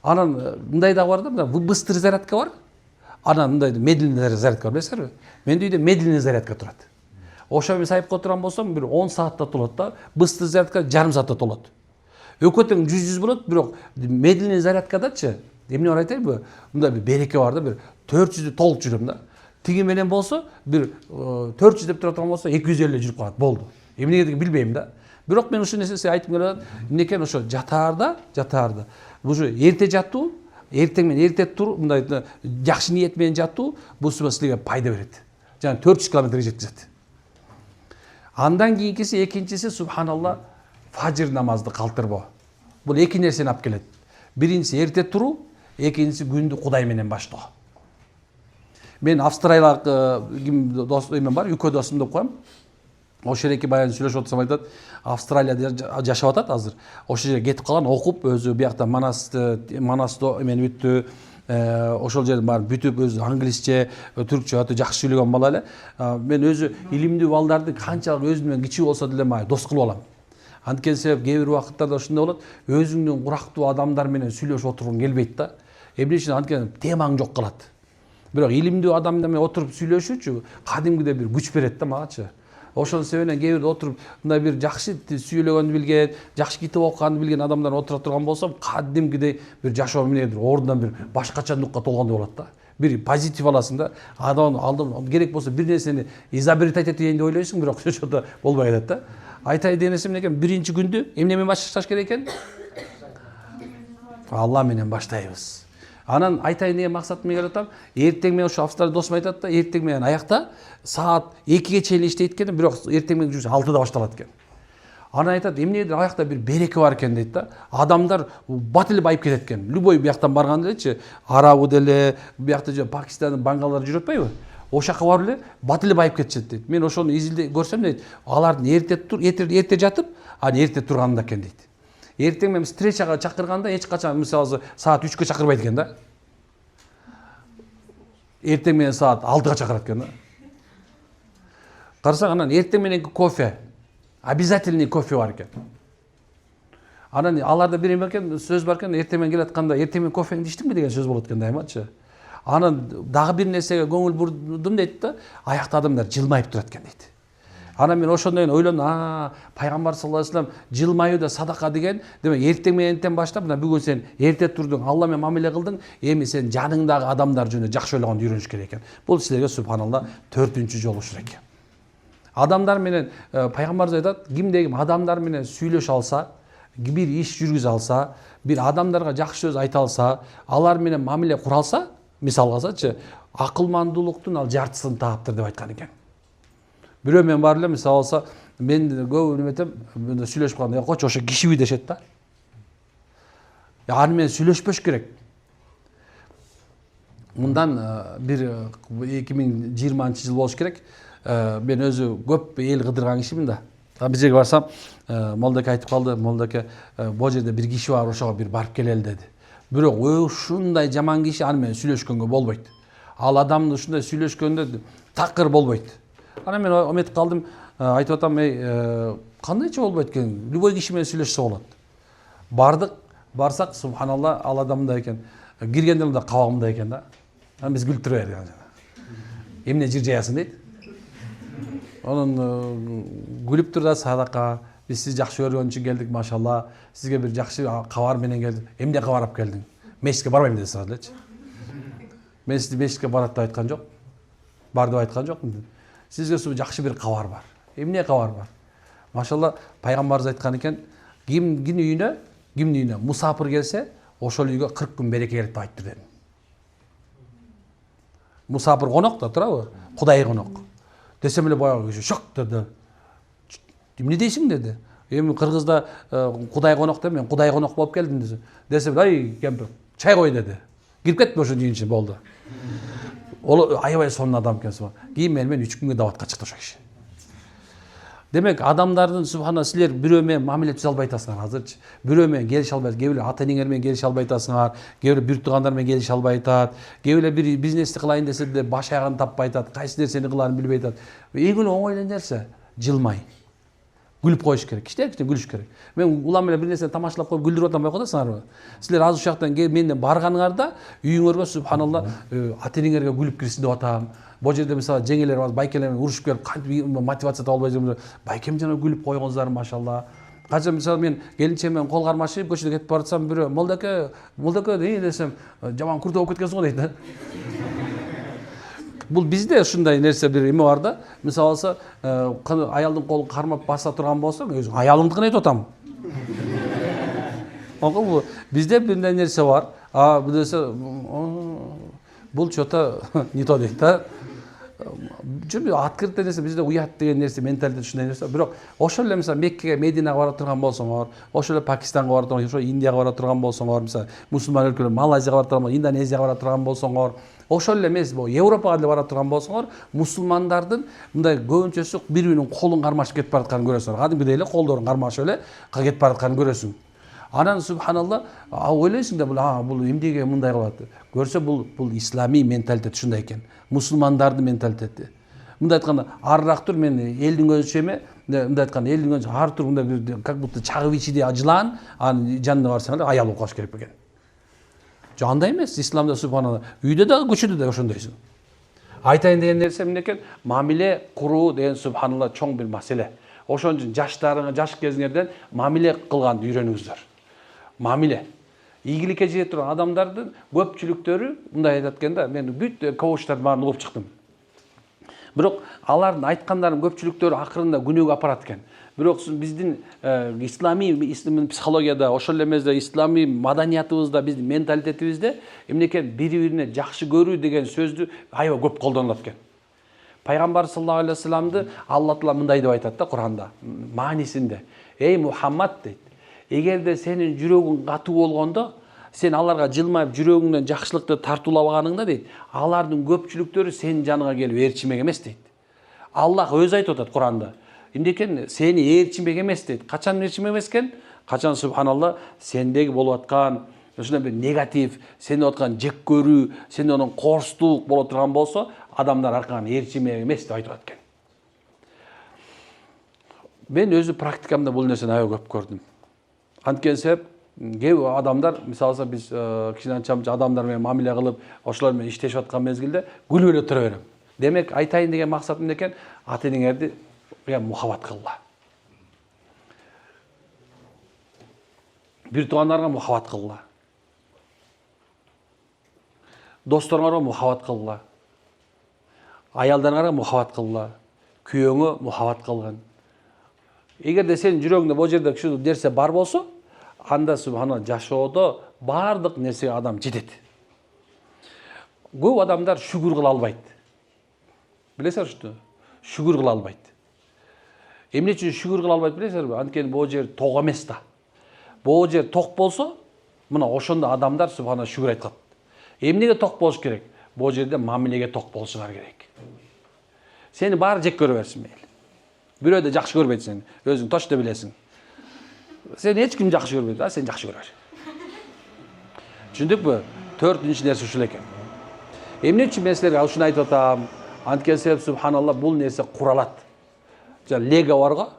Анан мындай да бар да, мына быстрый зарядка бар. Анан мындай медленный зарядка бар, билесиңерби? Менде үйдө медленный зарядка турат. Ошо сайып турган болсом, бир 10 саатта толот да, быстрый зарядка жарым саатта толот. Өкөтөң 100 болот, бирок медленный зарядкадачы, эмне бар айтайынбы? Мындай бир береке бар да, бир 400 толук жүрөм да. Тиги менен болсо, бир 400 деп тура турган болсо, 250 жүрүп калат, болду. Эмнеге билбейм да. Бирок мен ушул нерсени айтып келем, эмнекен ошо жатаарда. Бул эрте жатуу, эртең менен эрте туруп, мындай жакшы ниет менен жатуу, бул силерге пайда берет. Жана 400 км жеткизет. Андан кийинкиси, экинчиси субханалла фажр намазды калтырбоо. Бул эки нерсени алып келет. Биринчиси эрте туруу, экинчиси күндү Кудай менен баштоо. Мен австралиялык дос эмен бар, үкө досум деп коем. ошол эки баягы сүйлөшүп отурсам айтат, Австралияда жашап атат азыр. Ошол жерге кетип калган, окуп, өзү биякта Манасты эмени бүттү. Ошол жердин баарын бүтүп, өзү англисче, түркчө өтө жакшы сүйлөгөн бала эле. Мен өзү илимдүү балдарды канчалык өзүм менен кичүү болсо деле мага дос кылып алам. Анткени себеп кээ бир убакыттарда ушундай болот, өзүңдүн курактуу адамдар менен сүйлөшүп отыргың келбейт да. Эмне үчүн? Анткени темаң жок калат. Бирок илимдүү адам менен отуруп сүйлөшүүчү кадимгидей бир күч берет да магачы. Ошонун себебинен кээ бирде отуруп мындай бир жакшы сүйлөгөндү билген, жакшы китеп окуганды билген адамдар отура турган болсом, кадимгидей бир жашоо менен ордунан бир башкача нукка толгондой болот да. Бир позитив аласың да. Адам алдым керек болсо бир нерсени изобретать этейин деп ойлойсуң, бирок ошото болбой кетет да. Айтайын деген нерсе эмне экен? Биринчи күндү эмне менен башташ керек экен? Алла менен баштайбыз. Анан айтайын деген максатым келип атам. Эртең менен ошо Австралия досум айтат да, эртең менен аякта саат 2ге чейин иштейт экен, бирок эртең менен жүз 6да башталат экен. Анан айтат, эмнедир аякта бир береке бар экен дейт да. Адамдар бат эле байып кетет экен. Любой бияктан барган делечи, арабы деле, биякта же Пакистандын бангалары жүрүп атпайбы? Ошол жака барып эле бат эле байып кетишет дейт. Мен ошону изилде көрсөм дейт, алардын эрте жатып, анан эрте турганда экен дейт. Эртең менен встречага чакырганда эч качан мисалы саат 3гө чакырбайт экен да. Эртең менен саат 6га чакырат экен да. Карасаң, анан эртең мененки кофе, обязательный кофе бар экен. Анан аларда бир эме экен, сөз бар экен, эртең менен келатканда эртең менен кофеңди иштиңби деген сөз болот экен дайымачы. Анан дагы бир нерсеге көңүл бурдум дейт да, аякта адамдар жылмайып турат экен дейт. Анан мен ошондон ойлондум, пайгамбар саллаллаху алейхи вассалам жылмаюу да садака деген, демек эртең мененден баштап, мына бүгүн сен эрте турдуң, Алла менен мамиле кылдың, эми сен жаныңдагы адамдар жөнүндө жакшы ойлогонду үйрөнүш керек экен. Бул силерге субханалла 4-чү жолу ушул экен. Адамдар менен пайгамбарыбыз айтат, кимде ким адамдар менен сүйлөшө алса, бир иш жүргүзө алса, бир адамдарга жакшы сөз айта алса, алар менен мамиле кура алса, мисал алсачы, акылмандуулуктун ал жартысын таптыр деп айткан экен. Бирөө мен бар эле мисалы алса, мен көп неметем, сүйлөшүп калганда, койчу ошо кишиби дешет да. Аны менен сүйлөшпөш керек. Мындан бир 2020-жыл болуш керек. Мен өзү көп эл кыдырган кишимин да. Бир жерге барсам, молдоке айтып калды, молдоке, бул жерде бир киши бар, ошого бир барып келели деди. Бирок ушундай жаман киши аны менен сүйлөшкөнгө болбойт. Ал адамды ушундай сүйлөшкөндө такыр болбойт. Анан мен ометип калдым, айтып атам, кандайча болбойт экен, любой киши менен сүйлөшсө болот. Барсак, субханалла, ал адамда экен. Киргенде да кабагымда экен да. Анан биз күлтүрө бердик. Эмне жыр жаясың дейт. Анан күлүп тур да, садака, биз сизди жакшы көргөн үчүн келдик, машалла. Сизге бир жакшы кабар менен келдик. Эмне кабар алып келдиң? Мешитке барбайм деди сразу элечи. Мен сизди мешитке барат деп айткан жок. Бар деп айткан жокмун. Сизге жакшы бир кабар бар. Эмне кабар бар? Машалла, пайгамбарыбыз айткан экен, кимдин үйүнө мусапыр келсе, ошол үйгө 40 күн береке келет деп айтты деди. Мусапыр конок да турабы? Кудай конок. Десем эле баягы киши шок деди. Эмне дейсиң деди. Эми Кыргызда кудай конок деп, мен кудай конок болуп келдим деди. Десем, ай кемпир, чай кой деди. Кирип кетпи ошонун үйүнө болду. Ол аябай сонун адам экенсиң. Кийин мен 3 күнгө даватка чыкты ошо киши. Демек, адамдардын субхана силер бирөө менен мамиле түзө албай атасыңар азырчы. Бирөө менен келише албайсыңар, кээ бирөө ата-энеңер менен келише албай атасыңар, кээ бирөө бир туугандар менен келише албай атат, кээ бирөө бир бизнести кылайын десе деле баш аягын таппай атат, кайсы нерсени кыларын билбей атат. Эң эле оңой эле нерсе жылмай. Күлүп коюш керек. Кичтен күлүш керек. Мен улам менен бир нерсени тамашалап коюп күлдүрүп атам, байкап атасыңарбы? Силер азыр ушактан менден барганыңарда үйүңөргө субханалла ата-энеңерге күлүп кирсин деп атам. Бул жерде мисалы жеңелер бар, байкелер менен урушуп келип, кантип мотивация таба албай жүрмүздөр. Байкем жана күлүп койгонсуздар, машалла. Качан мисалы мен келинчем менен кол кармашып көчөдө кетип баратсам, бирөө молдоке десем, жаман күртө болуп кеткенсиң го дейт да. Бул бизде ушундай нерсе бир эме бар да. Мисалы алса, аялдын колун кармап баса турган болсоң, өзүң аялыңдыкын айтып атам. Бул бизде мындай нерсе бар. Бул десе, бул чото не то дейт да. жүрбү открытый нерсе бизде уят деген нерсе менталитет ушундай нерсе. Бирок ошол эле мисалы Меккеге, Мединага бара турган болсоңор, ошол эле Пакистанга бара турган, ошо Индияга бара турган болсоңор, мисалы мусулман өлкөлөр Малайзияга бара турган, Индонезияга бара турган болсоңор, ошол эле эмес, Европага деле бара турган болсоңор, мусулмандардын мындай көбүнчөсү бири-биринин колун кармашып кетип баратканын көрөсүңөр. Кадимгидей эле колдорун кармашып эле кетип баратканын көрөсүң. Анан субханалла, ойлойсуң да бул эмнеге мындай кылат? Көрсө бул ислами менталитет ушундай экен. Мусулмандардын менталитети. Мындай айтканда, арырактыр мен элдин көзүнчө эме, мындай айтканда элдин көзүнчө ар тур мындай как будто чагып ичиди жылан, анын жанына барсаң эле аял болуп калыш керек экен. Жок андай эмес, исламда субханалла. Үйдө да, көчөдө да ошондойсуң. Айтайын деген нерсе эмне экен? Мамиле куруу деген субханалла чоң бир маселе. Ошон үчүн жаш кезиңерден мамиле кылганды үйрөнүңүздөр. Мамиле. Ийгиликке жете турган адамдардын көпчүлүктөрү мындай айтат экен да, мен бүт коучтарды баарын угуп чыктым. Бирок алардын айткандарын көпчүлүктөрү акырында күнөөгө апарат экен. Бирок биздин ислами психологияда, ошол эле мезде ислами маданиятыбызда, биздин менталитетибизде эмне экен, бири-бирине жакшы көрүү деген сөздү аябай көп колдонулат экен. Пайгамбар саллаллаху алейхи вассаламды Алла Таала мындай деп айтат да Куранда, маанисинде. Эй Мухаммад дейт. Эгерде сенин жүрөгүң катуу болгондо, сен аларга жылмайып жүрөгүңдөн жакшылыкты тартуулабаганыңда дейт, алардын көпчүлүктөрү сенин жаныңа келип ээрчимек эмес дейт. Аллах өзү айтып атат Куранда. Эмне экен, сени ээрчимек эмес дейт. Качан ээрчимек эмес экен? Качан субханалла сендеги болуп аткан ушундай бир негатив, сени аткан жек көрүү, сени онун корстук боло турган болсо, адамдар аркан ээрчимек эмес деп айтып аткан. Мен өзү практикамда бул нерсени аябай көп көрдүм. Анткени себеп кээ адамдар, мисалы биз кичине анча адамдар менен мамиле кылып, ошолор менен иштешип аткан мезгилде күлүп эле тура берем. Демек, айтайын деген максатым эмне экен? Ата-энеңерди мухаббат кылгыла. Бир туугандарга мухаббат кылгыла. Досторуңарга мухаббат кылгыла. Аялдарыңарга мухаббат кылгыла. Күйөөңө мухаббат кылгын. Эгерде сенин жүрөгүңдө бул жерде ушул нерсе бар болсо, анда субханалла жашоодо бардык нерсеге адам жетет. Көп адамдар шүгүр кыла албайт. Билесиңер ушуну? Шүгүр кыла албайт. Эмне үчүн шүгүр кыла албайт билесиңерби? Анткени бул жер ток эмес да. Бул жер ток болсо, мына ошондо адамдар субханалла шүгүр айткат. Эмнеге ток болуш керек? Бул жерде мамилеге ток болушуңар керек. Сени баары жек көрө берсин мейли. Бирөө да жакшы көрбөйт сени. Өзүң точно билесиң. Сени эч ким жакшы көрбөйт, а сен жакшы көрөр. Түшүндүкпү? Төртүнчү нерсе ушул экен. Эмне үчүн мен силерге ушуну айтып атам? Анткени себеп субханалла бул нерсе куралат. Жана лего барго.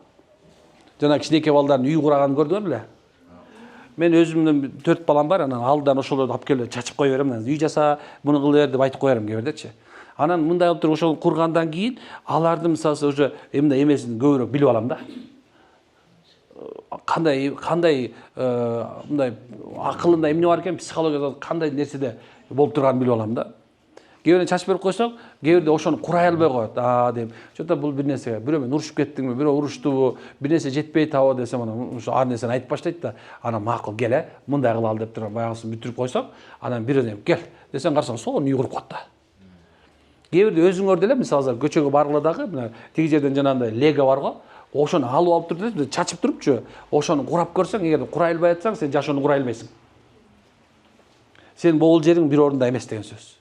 Жана кичинекей балдардын үй кураганын көрдүңөр беле? Мен өзүмдүн 4 балам бар, анан алдыдан ошолорду алып келип чачып кое берем. Үй жаса, муну кыл бер деп айтып коерм кээ бирдечи. Анан мындай кылып туруп ошол кургандан кийин аларды мисалы уже эмне эмесин көбүрөөк билип алам да. Кандай мындай акылында эмне бар экен, психологияда кандай нерседе болуп турганын билип алам да. Кээ бирин чачып берип койсоң, кээ бирде ошону курай албай коет. Деп, чота бул бир нерсе, бирөө менен урушуп кеттиңби, бирөө уруштубу, бир нерсе жетпей табы десем, анан ошо ар нерсени айтып баштайт да. Анан макул келе, мындай кылалы деп туруп баягысын бүтүрүп койсоң, анан бирөөдөн кел десең карасаң сонун үй куруп коет да. Кээ бирде өзүңөр деле мисалы көчөгө баргыла дагы, мына тиги жерден жанагындай лего барго, ошону алып туруп деле чачып турупчу, ошону курап көрсөң, эгер курай албай атсаң, сен жашоону курай албайсың. Сен бул жериң бир орунда эмес деген сөз.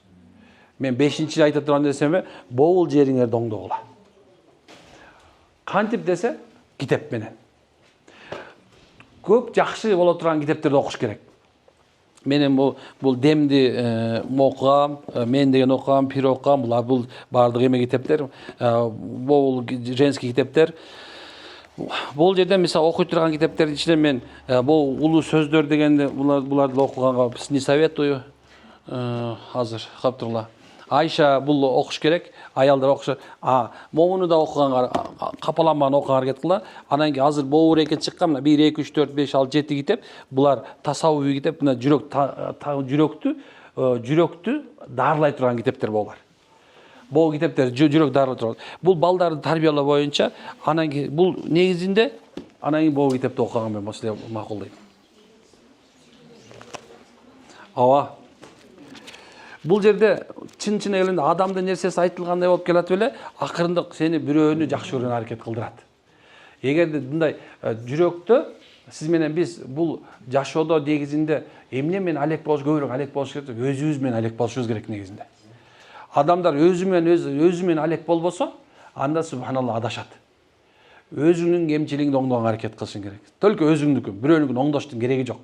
Мен 5-чи айта турган нерсеме, бул жериңерди оңдогула. Кантип десе, китеп менен. Көп жакшы боло турган китептерди окуш керек. Менин бул демди окугам, мен деген окугам, пир окугам, бул бардык эме китептер, бул женский китептер. Бул жерде мисалы окуй турган китептердин ичинен мен бул улуу сөздөр дегенде буларды окуганга не советую. Азыр каптырла. Айша бул окуш керек, аялдар окуш. Могуну да окуганга, капаланмаган окуганга аракет кыла. Анан кийин азыр боо рекет чыккан, 1 2 3 4 5 6 7 китеп. Булар тасаввуй китеп, мына жүрөктү дарылай турган китептер булар. Боо китептер жүрөк дарылай турган. Бул балдарды тарбиялоо боюнча, анан кийин бул негизинде анан кийин боо китепти окуган мен маселе макулдайм. Бул жерде чын элинде адамдын нерсеси айтылгандай болуп келатып эле акырындык сени бирөөнү жакшы көргөн аракет кылдырат. Эгерде мындай жүрөктө сиз менен биз бул жашоодо негизинде эмне менен алек болуш көбүрөөк алек болуш керек, өзүбүз менен алек болушубуз керек негизинде. Адамдар өзү менен алек болбосо, анда субханалла адашат. Өзүңнүн кемчилигиңди оңдогонго аракет кылышың керек. Төлкө өзүңдүкүн, бирөөнүкүн оңдоштун кереги жок.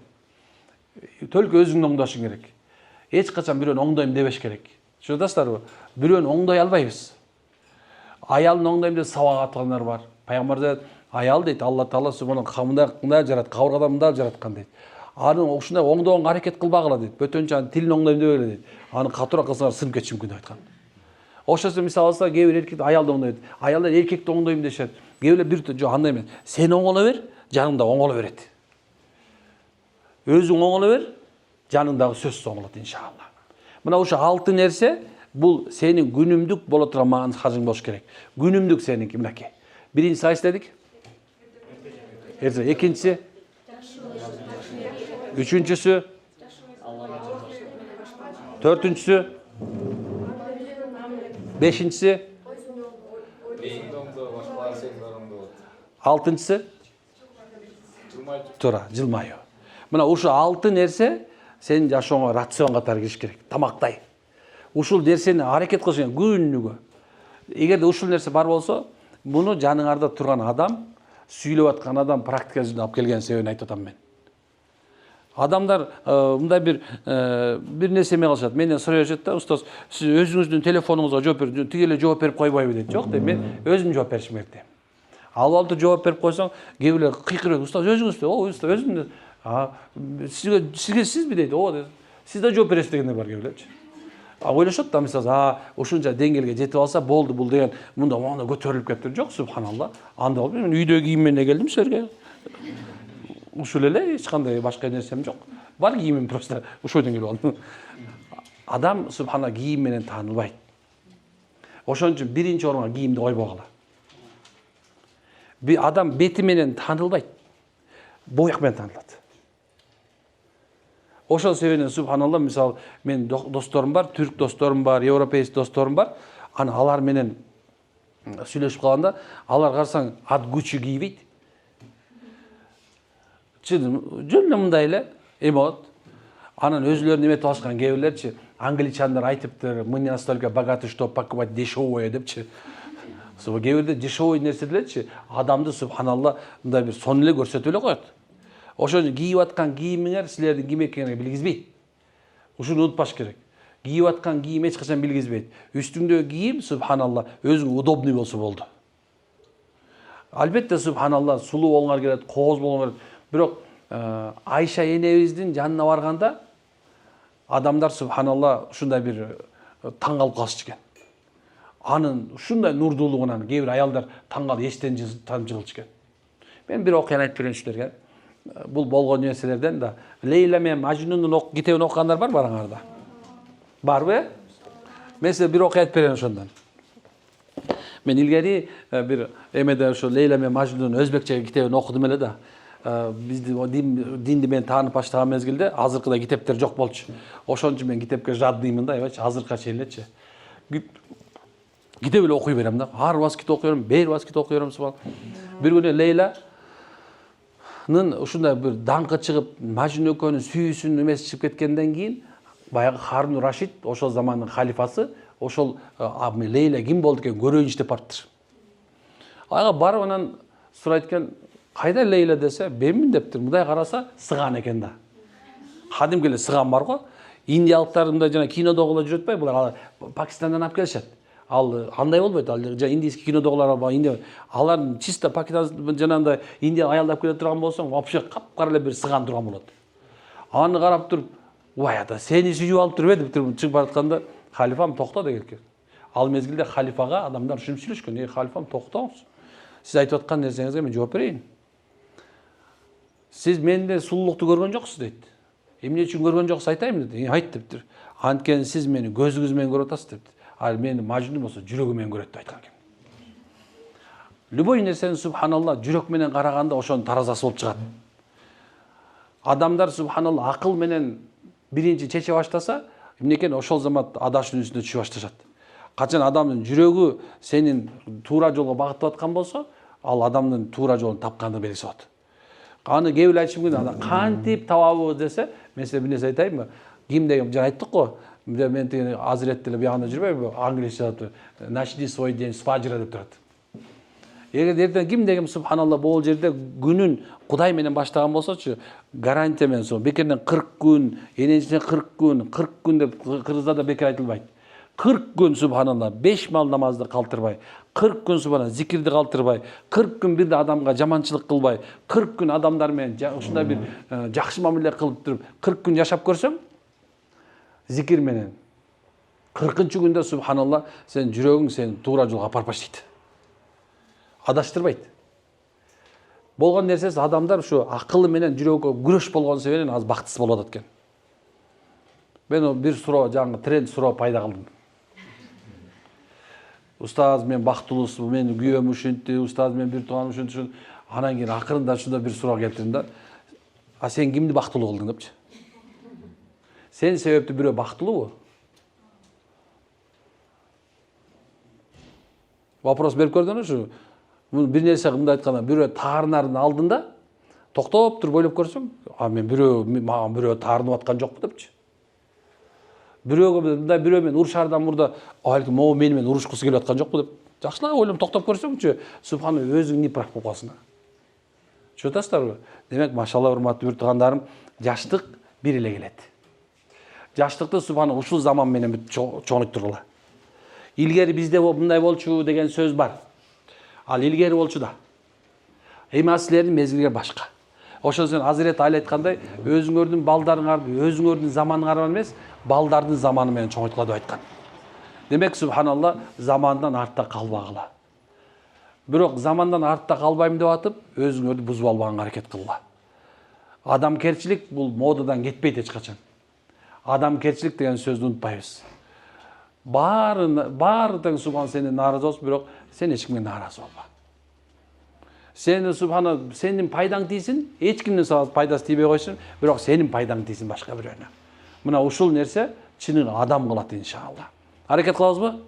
Төлкө өзүңдү оңдошуң керек. Эч качан бирөөнү оңдойм дебеш керек. Түшүнөсүңөрбү? Бирөөнү оңдой албайбыз. Аялын оңдойм деп сабак аткандар бар. Пайгамбар аял дейт, Алла Таала субханалла мындай жарат, кабыргадан мындай жараткан дейт. Аны ушундай оңдогонго аракет кылбагыла дейт. Бөтөнчө аны тилин оңдойм дебегиле дейт. Аны катуураак кылсаңар сынып кетиши мүмкүн деп айткан. Ошосу мисалы алса, кээ бир эркек аялды оңдойт. Аялдар эркекти оңдойм дешет. Кээ бирлер бир жок андай эмес. Сен оңоло бер, жаныңда оңоло берет. Өзүң оңоло бер, жаныңдагы сөзсүз оңолот иншалла. Мына ушу 6 нерсе бул сенин күнүмдүк боло турган мансажың болуш керек. Күнүмдүк сеники мынакей. Биринчиси кайсы дедик? Экинчиси? Үчүнчүсү? Төртүнчүсү? Бешинчиси? Алтынчысы? Туура, жылмаю. Мына ушу 6 нерсе сенин жашооңо рацион катары кириш керек. Тамактай. Ушул нерсени аракет кылыш керек күнүгө. Эгерде ушул нерсе бар болсо, муну жаныңарда турган адам, сүйлөп аткан адам практика жүзүнө алып келген себебин айтып атам мен. Адамдар мындай бир нерсеме кылышат. Менден сурай беришет да, устаз, сиз өзүңүздүн телефонуңузга жооп берип, тиги эле жооп берип койбойбу дейт. Жок дейм, мен өзүм жооп беришим керек дейм. Албалды жооп берип койсоң, кээ бирлер кыйкырып, устаз өзүңүз, устаз өзүм. Сизге сизби дейт. Сиз да жооп бересиз дегендер бар кээ бирлерчи. Ойлошот да, мисалы, ушунча деңгээлге жетип алса, болду бул деген, мында көтөрүлүп кетти. Жок, субханалла. Анда болуп, мен үйдө кийим менен келдим силерге. Ушул эле, эч кандай башка нерсем жок. Бар кийимим просто ушойдон келип алдым. Адам субханалла кийим менен таанылбайт. Ошон үчүн биринчи орунга кийимди койбогула. Адам бети менен таанылбайт. Бояк менен таанылат. Ошол себептен субханалла, мисалы, мен досторум бар, түрк досторум бар, европейский досторум бар. Аны алар менен сүйлөшүп калганда, алар карасаң ат Гуччи кийбейт. Жөн мындай эле эмот. Анан өзүлөрүн эметип алышкан кээ бирлерчи, англичандар айтыптыр, мы не настолько богаты, что покупать дешевое депчи. Кээ бирде дешевый нерсе делечи, адамды субханалла мындай бир сон эле көрсөтүп эле коет. Ошон үчүн кийип аткан кийимиңер силердин ким экениңерди билгизбейт. Ушуну унутпаш керек. Кийип аткан кийим эч качан билгизбейт. Үстүңдөгү кийим субханалла өзүңө удобный болсо болду. Албетте субханалла сулуу болгоңор келет, кооз болгоңор келет. Бирок Айша энебиздин жанына барганда адамдар субханалла ушундай бир таң калып калышчу экен. Анын ушундай нурдуулугунан кээ бир аялдар таң калып эчтен тамчы кылчу экен. Мен бир окуяны айтып берейин силерге. Бул болгон нерселерден да. Лейла менен Мажнундун китебин окугандар бар бараңарда? Барбы? Мен силерге бир окуя айтып берейин ошондон. Мен илгери бир эмеде ошо Лейла менен Мажнундун өзбекче китебин окудум эле да. Бизди динди мен таанып баштаган мезгилде азыркыдай китептер жок болчу. Ошон үчүн мен китепке жаддыймын да, эбачы азыркыга чейин элечи. Китеп эле окуй берем да. Ар васкит окуй берем, бер васкит окуй берем. Бир күнү Лейланын ушундай бир даңкы чыгып, Мажнун экөөнүн сүйүүсүн эмеси чыгып кеткенден кийин, баягы Харун Рашид, ошол замандын халифасы, ошол Лейла ким болду экен көрөйүнчү деп барыптыр. Ага барып анан сурайт экен, кайда Лейла десе, менмин дептир. Мындай караса сыган экен да. Кадимки эле сыган бар го. Индиялыктар мындай жана кинодогулар жүрөт атпайбы? Булар Пакистандан алып келишет. Ал андай болбойт. Ал индийский кинодогулар бар. Алар чисто Пакистан жанагындай Индия аялдап келе турган болсоң, вообще капкара эле бир сыган турган болот. Аны карап туруп, "Уай ата, сени сүйүп алып туруп деп туруп чыгып баратканда, халифам токто деген экен. Ал мезгилде халифага адамдар ушинтип сүйлөшкөн. Халифам токтоңуз. Сиз айтып аткан нерсеңизге мен жооп берейин. Сиз менде сулуулукту көргөн жоксуз дейт. Эмне үчүн көргөн жоксуз айтайынбы дейт. Айт дептир. Анткени сиз мени көзүңүз менен көрүп атасыз дептир. Ал мени Мажнун болсо жүрөгүм менен көрөт деп айткан экен. Любой нерсени субханалла жүрөк менен караганда ошонун таразасы болуп чыгат. Адамдар субханалла акыл менен биринчи чече баштаса, Эмне экен ошол замат адашуунун үстүнө түшүп башташат. Качан адамдын жүрөгү сенин туура жолго багыттап аткан болсо, ал адамдын туура жолун тапкандыгы белгиси болот. Аны кээ бир айтышы мүмкүн, аны кантип табабыз десе, мен силерге бир нерсе айтайынбы? Ким деген жана айттык го. Мен тиги азирет деле биягында жүрбөйбү? Англисче начни свой день с фаджра деп турат. Эгер эртең ким деген субханалла бул жерде күнүн Кудай менен баштаган болсочу, гарантия менен сол бекерден 40 күн, энесине 40 күн деп кыргыздарда бекер айтылбайт. 40 күн субханалла 5 мал намазды калтырбай, 40 күн субханалла зикирди калтырбай, 40 күн бирде адамга жаманчылык кылбай, 40 күн адамдар менен ушундай бир жакшы мамиле кылып туруп 40 күн жашап көрсөң, зикир менен 40-күндө субханалла сен жүрөгүң сени туура жолго апарып баштайт. Адаштырбайт. Болгон нерсеси адамдар ушу акылы менен жүрөгкө күрөш болгон себептен аз бактысыз болуп атат экен. Мен бир суроо, жаңы тренд суроо пайда кылдым. Устаз, мен бактылуусу, мен күйөөм ушинтти, устаз, мен бир тууганым ушинтти. Анан кийин акырында ушундай бир суроо келтирдим да. А сен кимди бактылуу кылдың депчи. Сен себептүү бирөө бактылуубу? Вопрос берип көрдүңүзбү? Бир нерсе мындай айтканда, бирөө таарынардын алдында токтоп туруп ойлоп көрсөң, мен мага бирөө таарынып аткан жокпу депчи. Бирөөгө мындай бирөө менен урушаардан мурда, могу мени менен урушкусу келип аткан жокпу деп жакшылап ойлоп токтоп көрсөңчү, субхана өзүң не прав болуп каласың. Түшүнүп атасыздарбы? Демек, машалла, урматтуу бир туугандарым, жаштык бир эле келет. Жаштыкты субхана ушул заман менен чоңойттургула. Илгери бизде мындай болчу деген сөз бар. Ал илгери болчу да. Эми силердин мезгилиңер башка. Ошол үчүн Азирет Али айткандай, өзүңөрдүн балдарыңарды, өзүңөрдүн заманыңар эмес, балдардын заманы менен чоңойткула деп айткан. Демек, субханалла, замандан артта калбагыла. Бирок замандан артта калбайм деп атып, өзүңөрдү бузуп албаганга аракет кылгыла. Адамкерчилик бул модадан кетпейт эч качан. Адамкерчилик деген сөздү унутпайбыз. Баары тең субхан сени нааразы болсун, бирок сен эч кимге нааразы болбо. Сени субхана сенин пайдаң тийсин, эч кимдин пайдасы тийбей койсун, бирок сенин пайдаң тийсин башка бирөөнө. Мына ушул нерсе чынын адам кылат иншалла. Аракет кылабызбы?